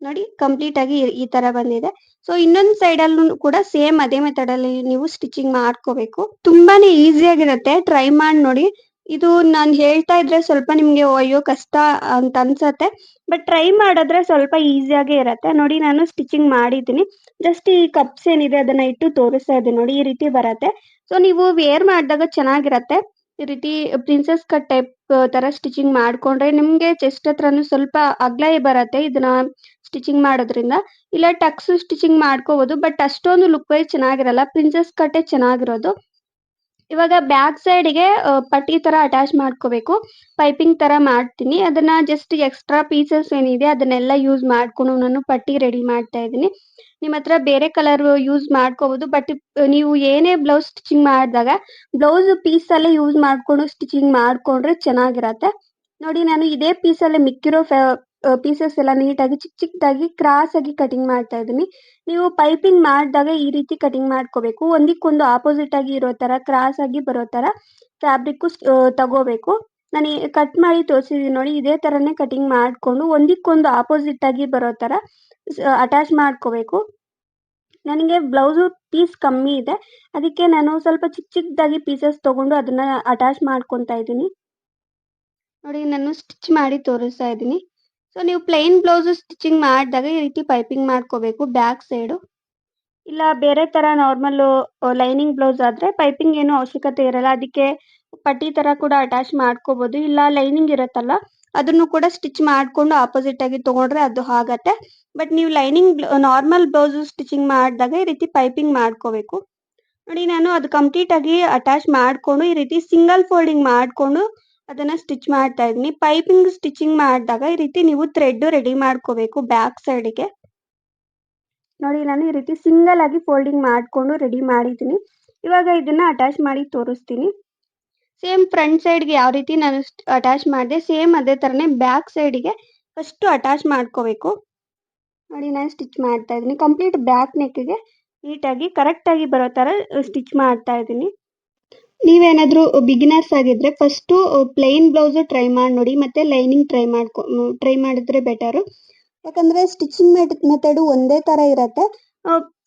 ನೋಡಿ ಕಂಪ್ಲೀಟ್ ಆಗಿ ಈ ತರ ಬಂದಿದೆ. ಸೊ ಇನ್ನೊಂದು ಸೈಡ್ ಅಲ್ಲೂ ಕೂಡ ಸೇಮ್ ಅದೇ ಮೆಥಡ್ ಅಲ್ಲಿ ನೀವು ಸ್ಟಿಚಿಂಗ್ ಮಾಡ್ಕೋಬೇಕು. ತುಂಬಾನೇ ಈಸಿ ಆಗಿರುತ್ತೆ, ಟ್ರೈ ಮಾಡಿ ನೋಡಿ. ಇದು ನಾನು ಹೇಳ್ತಾ ಇದ್ರೆ ಸ್ವಲ್ಪ ನಿಮ್ಗೆ ಅಯ್ಯೋ ಕಷ್ಟ ಅಂತ ಅನ್ಸತ್ತೆ, ಬಟ್ ಟ್ರೈ ಮಾಡಿದ್ರೆ ಸ್ವಲ್ಪ ಈಸಿಯಾಗೇ ಇರತ್ತೆ. ನೋಡಿ ನಾನು ಸ್ಟಿಚಿಂಗ್ ಮಾಡಿದ್ದೀನಿ. ಜಸ್ಟ್ ಈ ಕಪ್ಸ್ ಏನಿದೆ ಅದನ್ನ ಇಟ್ಟು ತೋರಿಸ್ತಾ ಇದ್ದೀನಿ. ನೋಡಿ ಈ ರೀತಿ ಬರತ್ತೆ. ಸೊ ನೀವು ವೇರ್ ಮಾಡಿದಾಗ ಚೆನ್ನಾಗಿರತ್ತೆ. ಈ ರೀತಿ ಪ್ರಿನ್ಸೆಸ್ ಕಟ್ ಟೈಪ್ ತರ ಸ್ಟಿಚಿಂಗ್ ಮಾಡ್ಕೊಂಡ್ರೆ ನಿಮ್ಗೆ ಚೆಸ್ಟ್ ಹತ್ರನು ಸ್ವಲ್ಪ ಅಗ್ಲ ಬರತ್ತೆ ಇದನ್ನ ಸ್ಟಿಚಿಂಗ್ ಮಾಡೋದ್ರಿಂದ. ಇಲ್ಲ ಟಕ್ಸ್ ಸ್ಟಿಚಿಂಗ್ ಮಾಡ್ಕೋಬಹುದು, ಬಟ್ ಅಷ್ಟೊಂದು ಲುಕ್ ವೈಸ್ ಚೆನ್ನಾಗಿರಲ್ಲ. ಪ್ರಿನ್ಸೆಸ್ ಕಟ್ಟೇ ಚೆನ್ನಾಗಿರೋದು. ಇವಾಗ ಬ್ಯಾಕ್ ಸೈಡ್‌ಗೆ ಪಟ್ಟಿ ತರ ಅಟ್ಯಾಚ್ ಮಾಡ್ಕೋಬೇಕು. ಪೈಪಿಂಗ್ ತರ ಮಾಡ್ತೀನಿ. ಅದನ್ನ ಜಸ್ಟ್ ಎಕ್ಸ್ಟ್ರಾ ಪೀಸಸ್ ಏನಿದೆ ಅದನ್ನೆಲ್ಲ ಯೂಸ್ ಮಾಡ್ಕೊಂಡು ನಾನು ಪಟ್ಟಿ ರೆಡಿ ಮಾಡ್ತಾ ಇದ್ದೀನಿ. ನಿಮ್ಮತ್ರ ಬೇರೆ ಕಲರ್ ಯೂಸ್ ಮಾಡ್ಕೋಬಹುದು. ಬಟ್ ನೀವು ಏನೇ ಬ್ಲೌಸ್ ಸ್ಟಿಚಿಂಗ್ ಮಾಡಿದಾಗ ಬ್ಲೌಸ್ ಪೀಸ್ ಅಲ್ಲೇ ಯೂಸ್ ಮಾಡ್ಕೊಂಡು ಸ್ಟಿಚಿಂಗ್ ಮಾಡ್ಕೊಂಡ್ರೆ ಚೆನ್ನಾಗಿರತ್ತೆ. ನೋಡಿ ನಾನು ಇದೇ ಪೀಸ್ ಅಲ್ಲೇ ಮಿಕ್ಕಿರೋ ಪೀಸಸ್ ಎಲ್ಲ ನೀಟಾಗಿ ಚಿಕ್ಕದಾಗಿ ಕ್ರಾಸ್ ಆಗಿ ಕಟಿಂಗ್ ಮಾಡ್ತಾ ಇದ್ದೀನಿ. ನೀವು ಪೈಪಿಂಗ್ ಮಾಡಿದಾಗ ಈ ರೀತಿ ಕಟಿಂಗ್ ಮಾಡ್ಕೋಬೇಕು. ಒಂದಕ್ಕೊಂದು ಆಪೋಸಿಟ್ ಆಗಿ ಇರೋ ತರ ಕ್ರಾಸ್ ಆಗಿ ಬರೋ ತರ ಫ್ಯಾಬ್ರಿಕ್ ತಗೋಬೇಕು. ನಾನು ಕಟ್ ಮಾಡಿ ತೋರಿಸಿದೀನಿ ನೋಡಿ, ಇದೇ ತರನೇ ಕಟಿಂಗ್ ಮಾಡ್ಕೊಂಡು ಒಂದಕ್ಕೊಂದು ಆಪೋಸಿಟ್ ಆಗಿ ಬರೋ ತರ ಅಟ್ಯಾಚ್ ಮಾಡ್ಕೋಬೇಕು. ನನಗೆ ಬ್ಲೌಸು ಪೀಸ್ ಕಮ್ಮಿ ಇದೆ, ಅದಕ್ಕೆ ನಾನು ಸ್ವಲ್ಪ ಚಿಕ್ಕದಾಗಿ ಪೀಸಸ್ ತಗೊಂಡು ಅದನ್ನ ಅಟ್ಯಾಚ್ ಮಾಡ್ಕೊತಾ ಇದ್ದೀನಿ. ನೋಡಿ ನಾನು ಸ್ಟಿಚ್ ಮಾಡಿ ತೋರಿಸ್ತಾ ಇದ್ದೀನಿ. ಸೊ ನೀವು ಪ್ಲೈನ್ ಬ್ಲೌಸ್ ಸ್ಟಿಚಿಂಗ್ ಮಾಡಿದಾಗ ಈ ರೀತಿ ಪೈಪಿಂಗ್ ಮಾಡ್ಕೋಬೇಕು ಬ್ಯಾಕ್ ಸೈಡು. ಇಲ್ಲ ಬೇರೆ ತರ ನಾರ್ಮಲ್ ಲೈನಿಂಗ್ ಬ್ಲೌಸ್ ಆದ್ರೆ ಪೈಪಿಂಗ್ ಏನು ಅವಶ್ಯಕತೆ ಇರಲ್ಲ. ಅದಕ್ಕೆ ಪಟ್ಟಿ ತರ ಕೂಡ ಅಟ್ಯಾಚ್ ಮಾಡ್ಕೋಬಹುದು. ಇಲ್ಲ ಲೈನಿಂಗ್ ಇರುತ್ತಲ್ಲ ಅದನ್ನು ಕೂಡ ಸ್ಟಿಚ್ ಮಾಡ್ಕೊಂಡು ಆಪೋಸಿಟ್ ಆಗಿ ತಗೊಂಡ್ರೆ ಅದು ಆಗತ್ತೆ. ಬಟ್ ನೀವು ಲೈನಿಂಗ್ ನಾರ್ಮಲ್ ಬ್ಲೌಸ್ ಸ್ಟಿಚಿಂಗ್ ಮಾಡಿದಾಗ ಈ ರೀತಿ ಪೈಪಿಂಗ್ ಮಾಡ್ಕೋಬೇಕು. ನೋಡಿ ನಾನು ಅದು ಕಂಪ್ಲೀಟ್ ಆಗಿ ಅಟ್ಯಾಚ್ ಮಾಡ್ಕೊಂಡು ಈ ರೀತಿ ಸಿಂಗಲ್ ಫೋಲ್ಡಿಂಗ್ ಮಾಡ್ಕೊಂಡು ಅದನ್ನ ಸ್ಟಿಚ್ ಮಾಡ್ತಾ ಇದ್ದೀನಿ. ಪೈಪಿಂಗ್ ಸ್ಟಿಚಿಂಗ್ ಮಾಡಿದಾಗ ಈ ರೀತಿ ನೀವು ಥ್ರೆಡ್ ರೆಡಿ ಮಾಡ್ಕೋಬೇಕು ಬ್ಯಾಕ್ ಸೈಡ್‌ಗೆ. ನೋಡಿ ನಾನು ಈ ರೀತಿ ಸಿಂಗಲ್ ಆಗಿ ಫೋಲ್ಡಿಂಗ್ ಮಾಡ್ಕೊಂಡು ರೆಡಿ ಮಾಡಿದ್ದೀನಿ. ಇವಾಗ ಇದನ್ನ ಅಟ್ಯಾಚ್ ಮಾಡಿ ತೋರಿಸ್ತೀನಿ. ಸೇಮ್ ಫ್ರಂಟ್ ಸೈಡ್‌ಗೆ ಯಾವ ರೀತಿ ನಾನು ಅಟ್ಯಾಚ್ ಮಾಡಿದೆ ಸೇಮ್ ಅದೇ ತರನೇ ಬ್ಯಾಕ್ ಸೈಡ್‌ಗೆ ಫಸ್ಟ್ ಅಟ್ಯಾಚ್ ಮಾಡ್ಕೋಬೇಕು. ನೋಡಿ ನಾನು ಸ್ಟಿಚ್ ಮಾಡ್ತಾ ಇದ್ದೀನಿ. ಕಂಪ್ಲೀಟ್ ಬ್ಯಾಕ್ ನೆಕ್‌ಗೆ ನೀಟಾಗಿ ಕರೆಕ್ಟ್ ಆಗಿ ಬರೋ ತರ ಸ್ಟಿಚ್ ಮಾಡ್ತಾ ಇದ್ದೀನಿ. ನೀವೇನಾದ್ರೂ ಬಿಗಿನರ್ಸ್ ಆಗಿದ್ರೆ ಫಸ್ಟು ಪ್ಲೇನ್ ಬ್ಲೌಸ್ ಟ್ರೈ ಮಾಡಿ ನೋಡಿ, ಮತ್ತೆ ಲೈನಿಂಗ್ ಟ್ರೈ ಮಾಡಿದ್ರೆ ಬೆಟರು. ಯಾಕಂದ್ರೆ ಸ್ಟಿಚಿಂಗ್ ಮೆಥಡು ಒಂದೇ ತರ ಇರತ್ತೆ.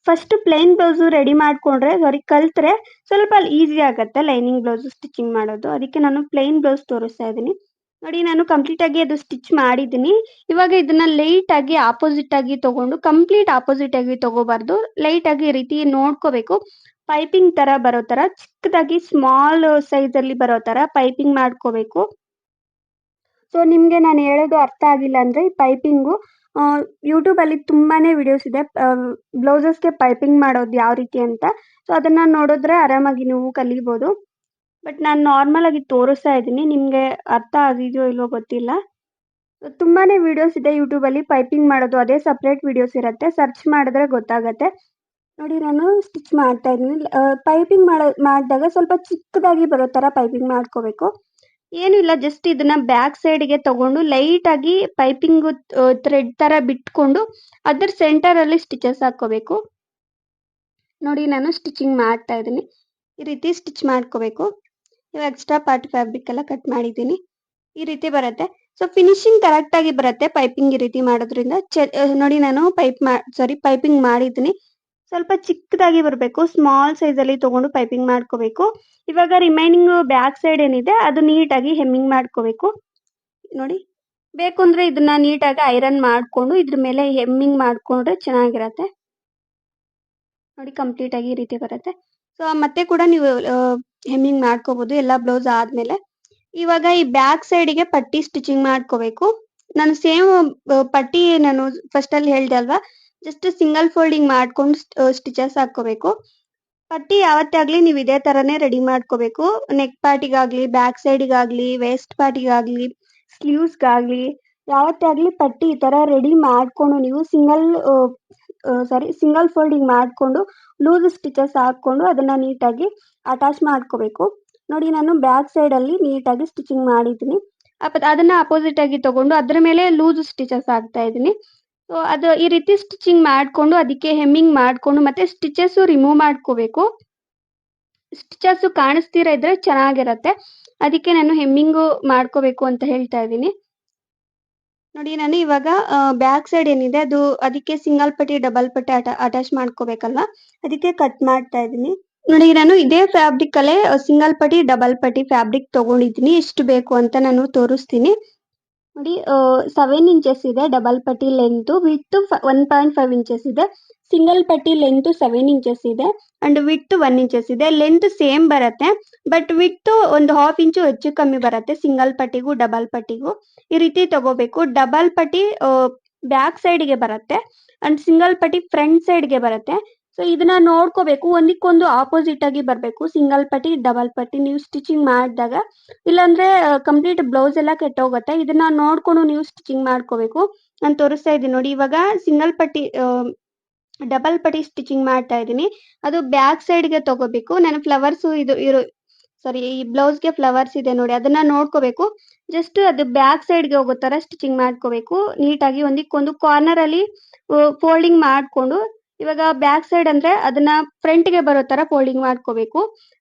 ಫಸ್ಟ್ ಪ್ಲೇನ್ ಬ್ಲೌಸ್ ರೆಡಿ ಮಾಡ್ಕೊಂಡ್ರೆ ಕಲ್ತ್ರೆ ಸ್ವಲ್ಪ ಈಸಿ ಆಗತ್ತೆ ಲೈನಿಂಗ್ ಬ್ಲೌಸ್ ಸ್ಟಿಚಿಂಗ್ ಮಾಡೋದು. ಅದಕ್ಕೆ ನಾನು ಪ್ಲೇನ್ ಬ್ಲೌಸ್ ತೋರಿಸ್ತಾ ಇದ್ದೀನಿ. ನೋಡಿ ನಾನು ಕಂಪ್ಲೀಟ್ ಆಗಿ ಅದು ಸ್ಟಿಚ್ ಮಾಡಿದ್ದೀನಿ. ಇವಾಗ ಇದನ್ನ ಲೈಟ್ ಆಗಿ ಆಪೋಸಿಟ್ ಆಗಿ ತಗೊಂಡು ಕಂಪ್ಲೀಟ್ ಆಪೋಸಿಟ್ ಆಗಿ ತಗೋಬಾರ್ದು. ಲೈಟ್ ಆಗಿ ಈ ರೀತಿ ನೋಡ್ಕೋಬೇಕು. ಪೈಪಿಂಗ್ ತರ ಬರೋ ತರ ಚಿಕ್ಕದಾಗಿ ಸ್ಮಾಲ್ ಸೈಜ್ ಅಲ್ಲಿ ಬರೋ ತರ ಪೈಪಿಂಗ್ ಮಾಡ್ಕೋಬೇಕು. ಸೊ ನಿಮ್ಗೆ ನಾನು ಹೇಳೋದು ಅರ್ಥ ಆಗಿಲ್ಲ ಅಂದ್ರೆ ಈ ಪೈಪಿಂಗು ಯೂಟ್ಯೂಬ್ ಅಲ್ಲಿ ತುಂಬಾನೇ ವಿಡಿಯೋಸ್ ಇದೆ ಬ್ಲೌಸಸ್ಗೆ ಪೈಪಿಂಗ್ ಮಾಡೋದು ಯಾವ ರೀತಿ ಅಂತ. ಸೊ ಅದನ್ನ ನೋಡಿದ್ರೆ ಆರಾಮಾಗಿ ನೀವು ಕಲಿಬಹುದು. ಬಟ್ ನಾನು ನಾರ್ಮಲ್ ಆಗಿ ತೋರಿಸ್ತಾ ಇದ್ದೀನಿ. ನಿಮ್ಗೆ ಅರ್ಥ ಆಗಿದೆಯೋ ಇಲ್ವೋ ಗೊತ್ತಿಲ್ಲ. ತುಂಬಾನೇ ವಿಡಿಯೋಸ್ ಇದೆ ಯೂಟ್ಯೂಬ್ ಅಲ್ಲಿ ಪೈಪಿಂಗ್ ಮಾಡೋದು. ಅದೇ ಸಪ್ರೇಟ್ ವಿಡಿಯೋಸ್ ಇರುತ್ತೆ. ಸರ್ಚ್ ಮಾಡಿದ್ರೆ ಗೊತ್ತಾಗತ್ತೆ. ನೋಡಿ ನಾನು ಸ್ಟಿಚ್ ಮಾಡ್ತಾ ಇದ್ದೀನಿ. ಪೈಪಿಂಗ್ ಮಾಡಿದಾಗ ಸ್ವಲ್ಪ ಚಿಕ್ಕದಾಗಿ ಬರೋ ತರ ಪೈಪಿಂಗ್ ಮಾಡ್ಕೋಬೇಕು. ಏನಿಲ್ಲ ಜಸ್ಟ್ ಇದನ್ನ ಬ್ಯಾಕ್ ಸೈಡ್‌ಗೆ ತಗೊಂಡು ಲೈಟ್ ಆಗಿ ಪೈಪಿಂಗ್ ಥ್ರೆಡ್ ತರ ಬಿಟ್ಕೊಂಡು ಅದರ ಸೆಂಟರ್ ಅಲ್ಲಿ ಸ್ಟಿಚಸ್ ಹಾಕೋಬೇಕು. ನೋಡಿ ನಾನು ಸ್ಟಿಚಿಂಗ್ ಮಾಡ್ತಾ ಇದ್ದೀನಿ. ಈ ರೀತಿ ಸ್ಟಿಚ್ ಮಾಡ್ಕೋಬೇಕು. ಇವಾಗ ಎಕ್ಸ್ಟ್ರಾ ಪಾರ್ಟ್ ಫ್ಯಾಬ್ರಿಕ್ ಎಲ್ಲ ಕಟ್ ಮಾಡಿದ್ದೀನಿ. ಈ ರೀತಿ ಬರುತ್ತೆ. ಸೊ ಫಿನಿಶಿಂಗ್ ಕರೆಕ್ಟ್ ಆಗಿ ಬರುತ್ತೆ ಪೈಪಿಂಗ್ ಈ ರೀತಿ ಮಾಡೋದ್ರಿಂದ. ನೋಡಿ ನಾನು ಪೈಪಿಂಗ್ ಮಾಡಿದ್ದೀನಿ. ಸ್ವಲ್ಪ ಚಿಕ್ಕದಾಗಿ ಬರಬೇಕು. ಸ್ಮಾಲ್ ಸೈಜ್ ಅಲ್ಲಿ ತಗೊಂಡು ಪೈಪಿಂಗ್ ಮಾಡ್ಕೋಬೇಕು. ಇವಾಗ ರಿಮೈನಿಂಗ್ ಬ್ಯಾಕ್ ಸೈಡ್ ಏನಿದೆ ಅದು ನೀಟಾಗಿ ಹೆಮ್ಮಿಂಗ್ ಮಾಡ್ಕೋಬೇಕು. ನೋಡಿ ಬೇಕು ಅಂದ್ರೆ ಇದನ್ನ ನೀಟಾಗಿ ಐರನ್ ಮಾಡ್ಕೊಂಡು ಇದ್ರ ಮೇಲೆ ಹೆಮ್ಮಿಂಗ್ ಮಾಡ್ಕೊಂಡ್ರೆ ಚೆನ್ನಾಗಿರತ್ತೆ. ನೋಡಿ ಕಂಪ್ಲೀಟ್ ಆಗಿ ಈ ರೀತಿ ಬರುತ್ತೆ. ಸೊ ಮತ್ತೆ ಕೂಡ ನೀವು ಹೆಮ್ಮಿಂಗ್ ಮಾಡ್ಕೋಬಹುದು ಎಲ್ಲ ಬ್ಲೌಸ್ ಆದ್ಮೇಲೆ. ಇವಾಗ ಈ ಬ್ಯಾಕ್ ಸೈಡ್‌ಗೆ ಪಟ್ಟಿ ಸ್ಟಿಚಿಂಗ್ ಮಾಡ್ಕೋಬೇಕು. ನಾನು ಸೇಮ್ ಪಟ್ಟಿ ನಾನು ಫಸ್ಟ್ ಅಲ್ಲಿ ಹೇಳ್ದೆ ಅಲ್ವಾ, ಜಸ್ಟ್ ಸಿಂಗಲ್ ಫೋಲ್ಡಿಂಗ್ ಮಾಡ್ಕೊಂಡು ಸ್ಟಿಚಸ್ ಹಾಕೋಬೇಕು. ಪಟ್ಟಿ ಯಾವತ್ತೇ ಆಗ್ಲಿ ನೀವು ಇದೇ ತರನೇ ರೆಡಿ ಮಾಡ್ಕೋಬೇಕು. ನೆಕ್ ಪಾರ್ಟಿಗಾಗ್ಲಿ, ಬ್ಯಾಕ್ ಸೈಡ್‌ಗಾಗ್ಲಿ, ವೇಸ್ಟ್ ಪಾರ್ಟಿಗಾಗ್ಲಿ, ಸ್ಲೀವ್ಸ್‌ಗಾಗ್ಲಿ ಯಾವತ್ತೇ ಆಗ್ಲಿ ಪಟ್ಟಿ ಈ ತರ ರೆಡಿ ಮಾಡ್ಕೊಂಡು ನೀವು ಸಿಂಗಲ್ ಫೋಲ್ಡಿಂಗ್ ಮಾಡ್ಕೊಂಡು ಲೂಸ್ ಸ್ಟಿಚಸ್ ಹಾಕೊಂಡು ಅದನ್ನ ನೀಟಾಗಿ ಅಟ್ಯಾಚ್ ಮಾಡ್ಕೋಬೇಕು. ನೋಡಿ ನಾನು ಬ್ಯಾಕ್ ಸೈಡ್ ಅಲ್ಲಿ ನೀಟಾಗಿ ಸ್ಟಿಚಿಂಗ್ ಮಾಡಿದ್ದೀನಿ. ಅದನ್ನ ಅಪೋಸಿಟ್ ಆಗಿ ತಗೊಂಡು ಅದ್ರ ಮೇಲೆ ಲೂಸ್ ಸ್ಟಿಚಸ್ ಹಾಕ್ತಾ ಇದೀನಿ. ಸೊ ಅದು ಈ ರೀತಿ ಸ್ಟಿಚಿಂಗ್ ಮಾಡ್ಕೊಂಡು ಅದಕ್ಕೆ ಹೆಮ್ಮಿಂಗ್ ಮಾಡ್ಕೊಂಡು ಮತ್ತೆ ಸ್ಟಿಚಸ್ ರಿಮೂವ್ ಮಾಡ್ಕೋಬೇಕು. ಸ್ಟಿಚಸ್ ಕಾಣಿಸ್ತೀರಾ ಇದ್ರೆ ಚೆನ್ನಾಗಿರತ್ತೆ. ಅದಕ್ಕೆ ನಾನು ಹೆಮ್ಮಿಂಗು ಮಾಡ್ಕೋಬೇಕು ಅಂತ ಹೇಳ್ತಾ ಇದೀನಿ. ನೋಡಿ ನಾನು ಇವಾಗ ಬ್ಯಾಕ್ ಸೈಡ್ ಏನಿದೆ ಅದಕ್ಕೆ ಸಿಂಗಲ್ ಪಟ್ಟಿ ಡಬಲ್ ಪಟ್ಟಿ ಅಟ್ಯಾಚ್ ಮಾಡ್ಕೋಬೇಕಲ್ವಾ, ಅದಕ್ಕೆ ಕಟ್ ಮಾಡ್ತಾ ಇದೀನಿ. ನೋಡಿ ನಾನು ಇದೇ ಫ್ಯಾಬ್ರಿಕ್ ಅಲ್ಲೇ ಸಿಂಗಲ್ ಪಟ್ಟಿ ಡಬಲ್ ಪಟ್ಟಿ ಫ್ಯಾಬ್ರಿಕ್ ತಗೊಂಡಿದ್ದೀನಿ. ಎಷ್ಟು ಬೇಕು ಅಂತ ನಾನು ತೋರಿಸ್ತೀನಿ. ನೋಡಿ 7 ಇಂಚಸ್ ಇದೆ ಡಬಲ್ ಪಟ್ಟಿ ಲೆಂತ್, ವಿಡ್ತ್ 1.5 ಇಂಚಸ್ ಇದೆ. ಸಿಂಗಲ್ ಪಟ್ಟಿ ಲೆಂತ್ 7 ಇಂಚಸ್ ಇದೆ ಅಂಡ್ ವಿಡ್ತ್ 1 ಇಂಚಸ್ ಇದೆ. ಲೆಂತ್ ಸೇಮ್ ಬರುತ್ತೆ, ಬಟ್ ವಿಡ್ತ್ ಒಂದು ಹಾಫ್ ಇಂಚು ಹೆಚ್ಚು ಕಮ್ಮಿ ಬರುತ್ತೆ ಸಿಂಗಲ್ ಪಟ್ಟಿಗೂ ಡಬಲ್ ಪಟ್ಟಿಗೂ. ಈ ರೀತಿ ತಗೋಬೇಕು. ಡಬಲ್ ಪಟ್ಟಿ ಬ್ಯಾಕ್ ಸೈಡ್ಗೆ ಬರುತ್ತೆ ಅಂಡ್ ಸಿಂಗಲ್ ಪಟ್ಟಿ ಫ್ರಂಟ್ ಸೈಡ್ಗೆ ಬರುತ್ತೆ. ಸೊ ಇದನ್ನ ನೋಡ್ಕೋಬೇಕು, ಒಂದಕ್ಕೊಂದು ಆಪೋಸಿಟ್ ಆಗಿ ಬರಬೇಕು ಸಿಂಗಲ್ ಪಟ್ಟಿ ಡಬಲ್ ಪಟ್ಟಿ ನೀವು ಸ್ಟಿಚಿಂಗ್ ಮಾಡಿದಾಗ. ಇಲ್ಲಾಂದ್ರೆ ಕಂಪ್ಲೀಟ್ ಬ್ಲೌಸ್ ಎಲ್ಲ ಕೆಟ್ಟೋಗುತ್ತೆ. ಇದನ್ನ ನೋಡ್ಕೊಂಡು ನೀವು ಸ್ಟಿಚಿಂಗ್ ಮಾಡ್ಕೋಬೇಕು. ನಾನು ತೋರಿಸ್ತಾ ಇದ್ದೀನಿ ನೋಡಿ, ಇವಾಗ ಸಿಂಗಲ್ ಪಟ್ಟಿ ಡಬಲ್ ಪಟ್ಟಿ ಸ್ಟಿಚಿಂಗ್ ಮಾಡ್ತಾ ಇದ್ದೀನಿ. ಅದು ಬ್ಯಾಕ್ ಸೈಡ್ಗೆ ತಗೋಬೇಕು. ನಾನು ಫ್ಲವರ್ಸ್ ಈ ಬ್ಲೌಸ್ಗೆ ಫ್ಲವರ್ಸ್ ಇದೆ ನೋಡಿ, ಅದನ್ನ ನೋಡ್ಕೋಬೇಕು. ಜಸ್ಟ್ ಅದು ಬ್ಯಾಕ್ ಸೈಡ್ಗೆ ಹೋಗೋ ತರ ಸ್ಟಿಚಿಂಗ್ ಮಾಡ್ಕೋಬೇಕು ನೀಟಾಗಿ. ಒಂದಕ್ಕೊಂದು ಕಾರ್ನರ್ ಅಲ್ಲಿ ಫೋಲ್ಡಿಂಗ್ ಮಾಡ್ಕೊಂಡು, ಇವಾಗ ಬ್ಯಾಕ್ ಸೈಡ್ ಅಂದ್ರೆ ಅದನ್ನ ಫ್ರಂಟ್ಗೆ ಬರೋ ತರ ಫೋಲ್ಡಿಂಗ್ ಮಾಡ್ಕೋಬೇಕು.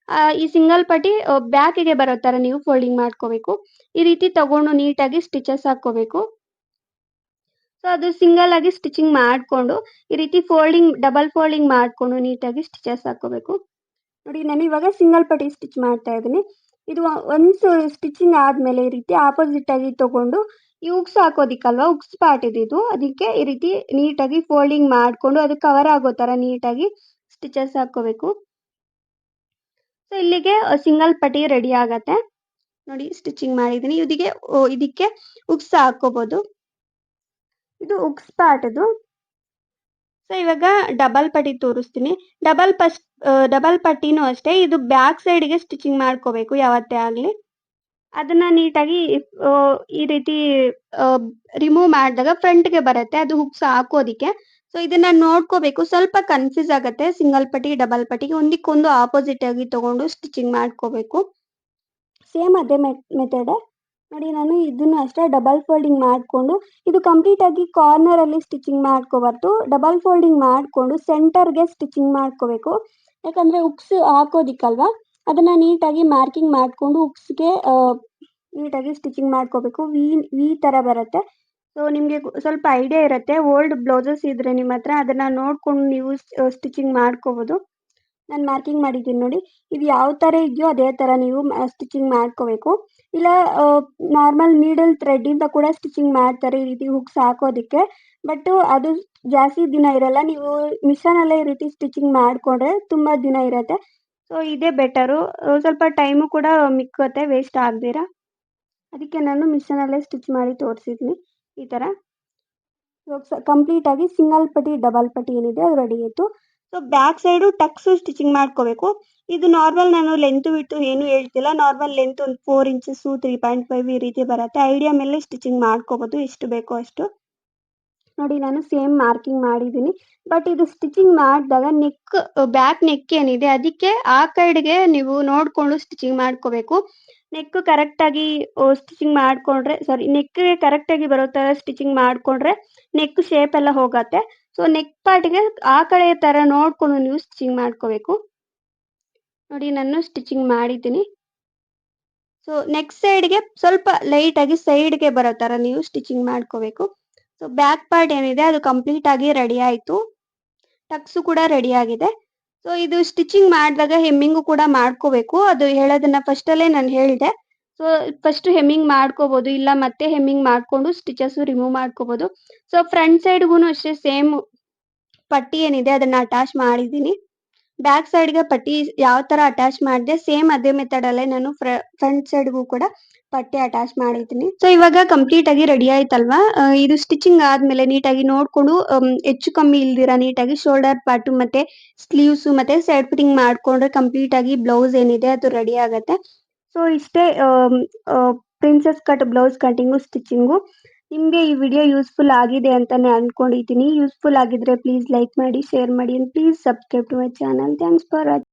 ಈ ಸಿಂಗಲ್ ಪಟ್ಟಿ ಬ್ಯಾಕ್ಗೆ ಬರೋ ತರ ನೀವು ಫೋಲ್ಡಿಂಗ್ ಮಾಡ್ಕೋಬೇಕು. ಈ ರೀತಿ ತಗೊಂಡು ನೀಟಾಗಿ ಸ್ಟಿಚಸ್ ಹಾಕೋಬೇಕು. ಸೊ ಅದು ಸಿಂಗಲ್ ಆಗಿ ಸ್ಟಿಚಿಂಗ್ ಮಾಡ್ಕೊಂಡು ಈ ರೀತಿ ಡಬಲ್ ಫೋಲ್ಡಿಂಗ್ ಮಾಡ್ಕೊಂಡು ನೀಟಾಗಿ ಸ್ಟಿಚಸ್ ಹಾಕೋಬೇಕು. ನೋಡಿ ನಾನು ಇವಾಗ ಸಿಂಗಲ್ ಪಟ್ಟಿ ಸ್ಟಿಚ್ ಮಾಡ್ತಾ ಇದ್ದೀನಿ. ಇದು ಒಂದು ಸ್ಟಿಚಿಂಗ್ ಆದ್ಮೇಲೆ ಈ ರೀತಿ ಆಪೋಸಿಟ್ ಆಗಿ ತಗೊಂಡು ಈ ಉಕ್ಸ್ ಹಾಕೋದಿಕ್ಕಲ್ವಾ, ಉಕ್ಸ್ ಪಾರ್ಟ್ ಇದು, ಅದಕ್ಕೆ ಈ ರೀತಿ ನೀಟಾಗಿ ಫೋಲ್ಡಿಂಗ್ ಮಾಡ್ಕೊಂಡು ಅದು ಕವರ್ ಆಗೋ ತರ ನೀಟಾಗಿ ಸ್ಟಿಚಸ್ ಹಾಕೋಬೇಕು. ಸೊ ಇಲ್ಲಿಗೆ ಸಿಂಗಲ್ ಪಟ್ಟಿ ರೆಡಿ ಆಗತ್ತೆ. ನೋಡಿ ಸ್ಟಿಚಿಂಗ್ ಮಾಡಿದ್ದೀನಿ. ಇದಕ್ಕೆ ಉಕ್ಸ್ ಹಾಕೋಬಹುದು. ಇದು ಉಕ್ಸ್ ಪಾರ್ಟ್ ಇದು. ಸೊ ಇವಾಗ ಡಬಲ್ ಪಟ್ಟಿ ತೋರಿಸ್ತೀನಿ. ಡಬಲ್ ಪಟ್ಟಿನೂ ಅಷ್ಟೇ, ಇದು ಬ್ಯಾಕ್ ಸೈಡ್ಗೆ ಸ್ಟಿಚಿಂಗ್ ಮಾಡ್ಕೋಬೇಕು ಯಾವತ್ತೇ ಆಗಲಿ. ಅದನ್ನ ನೀಟಾಗಿ ಈ ರೀತಿ ರಿಮೂವ್ ಮಾಡಿದಾಗ ಫ್ರಂಟ್ಗೆ ಬರುತ್ತೆ, ಅದು ಹುಕ್ಸ್ ಹಾಕೋದಿಕ್ಕೆ. ಸೊ ಇದನ್ನ ನೋಡ್ಕೋಬೇಕು. ಸ್ವಲ್ಪ ಕನ್ಫ್ಯೂಸ್ ಆಗುತ್ತೆ ಸಿಂಗಲ್ ಪಟ್ಟಿ ಡಬಲ್ ಪಟ್ಟಿಗೆ. ಒಂದಕ್ಕೊಂದು ಆಪೋಸಿಟ್ ಆಗಿ ತಗೊಂಡು ಸ್ಟಿಚಿಂಗ್ ಮಾಡ್ಕೋಬೇಕು. ಸೇಮ್ ಅದೇ ಮೆಥಡ್. ನೋಡಿ ನಾನು ಇದನ್ನು ಅಷ್ಟೇ ಡಬಲ್ ಫೋಲ್ಡಿಂಗ್ ಮಾಡಿಕೊಂಡು, ಇದು ಕಂಪ್ಲೀಟ್ ಆಗಿ ಕಾರ್ನರ್ ಅಲ್ಲಿ ಸ್ಟಿಚಿಂಗ್ ಮಾಡ್ಕೋಬಾರ್ದು. ಡಬಲ್ ಫೋಲ್ಡಿಂಗ್ ಮಾಡಿಕೊಂಡು ಸೆಂಟರ್ಗೆ ಸ್ಟಿಚಿಂಗ್ ಮಾಡ್ಕೋಬೇಕು. ಯಾಕಂದ್ರೆ ಉಕ್ಸ್ ಹಾಕೋದಿಕ್ಕಲ್ವಾ, ಅದನ್ನ ನೀಟಾಗಿ ಮಾರ್ಕಿಂಗ್ ಮಾಡಿಕೊಂಡು ಉಕ್ಸ್ಗೆ ನೀಟಾಗಿ ಸ್ಟಿಚಿಂಗ್ ಮಾಡ್ಕೋಬೇಕು. ವಿ ತರ ಬರುತ್ತೆ. ಸೊ ನಿಮಗೆ ಸ್ವಲ್ಪ ಐಡಿಯಾ ಇರುತ್ತೆ. ಓಲ್ಡ್ ಬ್ಲೌಸಸ್ ಇದ್ರೆ ನಿಮ್ಮ ಹತ್ರ ಅದನ್ನ ನೋಡ್ಕೊಂಡು ನೀವು ಸ್ಟಿಚಿಂಗ್ ಮಾಡ್ಕೋಬಹುದು. ನಾನು ಮಾರ್ಕಿಂಗ್ ಮಾಡಿದ್ದೀನಿ ನೋಡಿ. ಇದು ಯಾವ ತರ ಇದೆಯೋ ಅದೇ ತರ ನೀವು ಸ್ಟಿಚಿಂಗ್ ಮಾಡ್ಕೋಬೇಕು. ಇಲ್ಲ ನಾರ್ಮಲ್ ನೀಡಲ್ ಥ್ರೆಡ್ ಇಂದ ಕೂಡ ಸ್ಟಿಚಿಂಗ್ ಮಾಡ್ತಾರೆ ಈ ರೀತಿ ಹುಕ್ಸ್ ಹಾಕೋದಿಕ್ಕೆ. ಬಟ್ ಅದು ಜಾಸ್ತಿ ದಿನ ಇರಲ್ಲ. ನೀವು ಮಿಷನ್ ಅಲ್ಲೇ ಈ ರೀತಿ ಸ್ಟಿಚಿಂಗ್ ಮಾಡ್ಕೊಂಡ್ರೆ ತುಂಬಾ ದಿನ ಇರತ್ತೆ. ಸೊ ಇದೇ ಬೆಟರು. ಸ್ವಲ್ಪ ಟೈಮು ಕೂಡ ಮಿಕ್ಕುತ್ತೆ ವೇಸ್ಟ್ ಆಗ್ದಿರ. ಅದಕ್ಕೆ ನಾನು ಮಿಷನ್ ಅಲ್ಲೇ ಸ್ಟಿಚ್ ಮಾಡಿ ತೋರಿಸಿದ್ದೀನಿ ಈ ತರ. ಕಂಪ್ಲೀಟ್ ಆಗಿ ಸಿಂಗಲ್ ಪಟ್ಟಿ ಡಬಲ್ ಪಟ್ಟಿ ಏನಿದೆ ಅದು ರೆಡಿ ಆಯಿತು. So back side Tux stitching ಮಾಡ್ಕೋಬೇಕು. ಇದು ನಾರ್ಮಲ್ ನಾನು ಲೆಂತ್ ವಿಡ್ತ್ ಏನು ಹೇಳ್ತಿಲ್ಲ. ನಾರ್ಮಲ್ ಲೆಂತ್ ಒಂದು 4 ಇಂಚಸ್ 3.5 ಈ ರೀತಿ ಬರುತ್ತೆ. ಐಡಿಯಾ ಮೇಲೆ ಸ್ಟಿಚಿಂಗ್ ಮಾಡ್ಕೋಬಹುದು ಎಷ್ಟು ಬೇಕೋ ಅಷ್ಟು. ನೋಡಿ ನಾನು ಸೇಮ್ ಮಾರ್ಕಿಂಗ್ ಮಾಡಿದ್ದೀನಿ. ಬಟ್ ಇದು ಸ್ಟಿಚಿಂಗ್ ಮಾಡಿದಾಗ ಬ್ಯಾಕ್ ನೆಕ್ ಏನಿದೆ ಅದಕ್ಕೆ ಆ ಕಡೆಗೆ ನೀವು ನೋಡ್ಕೊಂಡು ಸ್ಟಿಚಿಂಗ್ ಮಾಡ್ಕೋಬೇಕು. ನೆಕ್ ಕರೆಕ್ಟಾಗಿ ಸ್ಟಿಚಿಂಗ್ ಮಾಡಿಕೊಂಡ್ರೆ ನೆಕ್ಗೆ ಕರೆಕ್ಟಾಗಿ ಬರೋ ಥರ ಸ್ಟಿಚಿಂಗ್ ಮಾಡಿಕೊಂಡ್ರೆ ನೆಕ್ ಶೇಪ್ ಎಲ್ಲ ಹೋಗುತ್ತೆ. ಸೊ ನೆಕ್ ಪಾರ್ಟಿಗೆ ಆ ಕಡೆ ಥರ ನೋಡ್ಕೊಂಡು ನೀವು ಸ್ಟಿಚಿಂಗ್ ಮಾಡ್ಕೋಬೇಕು. ನೋಡಿ ನಾನು ಸ್ಟಿಚಿಂಗ್ ಮಾಡಿದ್ದೀನಿ. ಸೊ ನೆಕ್ ಸೈಡ್ಗೆ ಸ್ವಲ್ಪ ಲೈಟಾಗಿ ಸೈಡ್ಗೆ ಬರೋ ಥರ ನೀವು ಸ್ಟಿಚಿಂಗ್ ಮಾಡ್ಕೋಬೇಕು. ಸೊ ಬ್ಯಾಕ್ ಪಾರ್ಟ್ ಏನಿದೆ ಅದು ಕಂಪ್ಲೀಟ್ ಆಗಿ ರೆಡಿ ಆಯಿತು. ಟಕ್ಸು ಕೂಡ ರೆಡಿ ಆಗಿದೆ. ಸೊ ಇದು ಸ್ಟಿಚಿಂಗ್ ಮಾಡಿದಾಗ ಹೆಮ್ಮಿಂಗು ಕೂಡ ಮಾಡ್ಕೋಬೇಕು. ಅದು ಹೇಳೋದನ್ನ ಫಸ್ಟಲ್ಲೇ ನಾನು ಹೇಳಿದೆ. ಸೊ ಫಸ್ಟ್ ಹೆಮ್ಮಿಂಗ್ ಮಾಡ್ಕೋಬಹುದು, ಇಲ್ಲ ಮತ್ತೆ ಹೆಮ್ಮಿಂಗ್ ಮಾಡಿಕೊಂಡು ಸ್ಟಿಚಸ್ ರಿಮೂವ್ ಮಾಡ್ಕೋಬಹುದು. ಸೊ ಫ್ರಂಟ್ ಸೈಡ್ಗೂ ಅಷ್ಟೇ ಸೇಮ್ ಪಟ್ಟಿ ಏನಿದೆ ಅದನ್ನ ಅಟ್ಯಾಚ್ ಮಾಡಿದ್ದೀನಿ. ಬ್ಯಾಕ್ ಸೈಡ್ಗೆ ಪಟ್ಟಿ ಯಾವ ತರ ಅಟ್ಯಾಚ್ ಮಾಡಿದೆ ಸೇಮ್ ಅದೇ ಮೆಥಡ್ ಅಲ್ಲೇ ನಾನು ಫ್ರಂಟ್ ಸೈಡ್ಗೂ ಕೂಡ ಪಟ್ಟಿ ಅಟ್ಯಾಚ್ ಮಾಡಿದ್ದೀನಿ. ಸೊ ಇವಾಗ ಕಂಪ್ಲೀಟ್ ಆಗಿ ರೆಡಿ ಆಯ್ತಲ್ವಾ. ಇದು ಸ್ಟಿಚಿಂಗ್ ಆದ್ಮೇಲೆ ನೀಟಾಗಿ ನೋಡ್ಕೊಂಡು ಹೆಚ್ಚು ಕಮ್ಮಿ ಇಲ್ದಿರ ನೀಟಾಗಿ ಶೋಲ್ಡರ್ ಪಾರ್ಟ್ ಮತ್ತೆ ಸ್ಲೀವ್ಸ್ ಮತ್ತೆ ಸೈಡ್ ಫಿಟ್ಟಿಂಗ್ ಮಾಡ್ಕೊಂಡ್ರೆ ಕಂಪ್ಲೀಟ್ ಆಗಿ ಬ್ಲೌಸ್ ಏನಿದೆ ಅದು ರೆಡಿ ಆಗತ್ತೆ. ಸೊ ಇಷ್ಟೇ princess cut blouse cutting stitching. ನಿಮಗೆ ಈ ವಿಡಿಯೋ ಯೂಸ್ಫುಲ್ ಆಗಿದೆ ಅಂತಾನೆ ಅನ್ಕೊಂಡಿದ್ದೀನಿ. ಯೂಸ್ಫುಲ್ ಆಗಿದ್ರೆ ಪ್ಲೀಸ್ ಲೈಕ್ ಮಾಡಿ, ಶೇರ್ ಮಾಡಿ, and please subscribe to my channel. Thanks for watching.